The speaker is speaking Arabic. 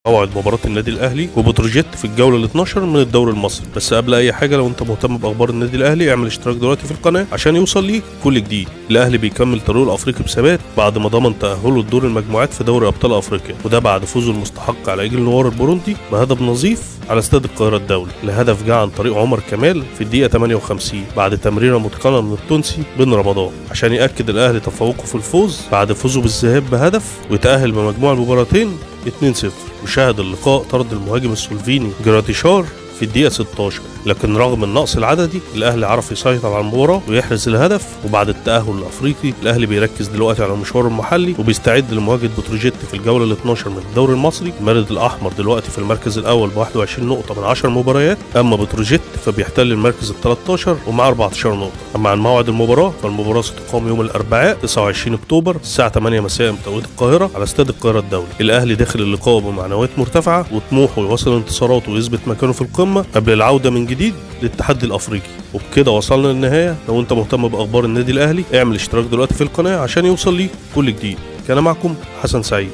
موعد مباراة النادي الأهلي وبتروجيت في الجولة ال 12 من الدوري المصري. بس قبل أي حاجة، لو أنت مهتم بأخبار النادي الأهلي اعمل اشتراك دلوقتي في القناة عشان يوصل ليك كل جديد. الأهلي بيكمل طريقه الأفريقي بثبات بعد ما ضمن تأهله لدور المجموعات في دوري أبطال أفريقيا، وده بعد فوزه المستحق على إيجل نوار البوروندي بهدف نظيف على استاد القاهرة الدولي. الهدف جه عن طريق عمر كمال في الدقيقة 58 بعد تمريرة متقنة من التونسي بن رمضان عشان يأكد الأهلي تفوقه في الفوز بعد فوزه بالذهاب بهدف ويتأهل بمجموع المباراتين 2-0. وشاهد اللقاء طرد المهاجم السلوفيني جراتيشار في الدقيقة 16، لكن رغم النقص العددي الأهلي عرف يسيطر على المباراة ويحرز الهدف. وبعد التأهل الأفريقي الأهلي بيركز دلوقتي على المشوار المحلي وبيستعد لمواجهة بتروجيت في الجولة ال 12 من الدوري المصري. المارد الأحمر دلوقتي في المركز الأول ب 21 نقطة من 10 مباريات، أما بتروجيت فبيحتل المركز ال 13 ومعاه 14 نقطة. أما عن موعد المباراة فالمباراة ستقام يوم الأربعاء 29 أكتوبر الساعة 8 مساء بتوقيت القاهرة على استاد القاهرة الدولي. الأهلي داخل اللقاء بمعنويات مرتفعة وطموحه يواصل انتصاراته ويثبت مكانه في القمة قبل العودة من جديد للتحدي الافريقي. وبكده وصلنا للنهايه. لو انت مهتم باخبار النادي الاهلي اعمل اشتراك دلوقتي في القناه عشان يوصل ليك كل جديد. كان معكم حسن سعيد.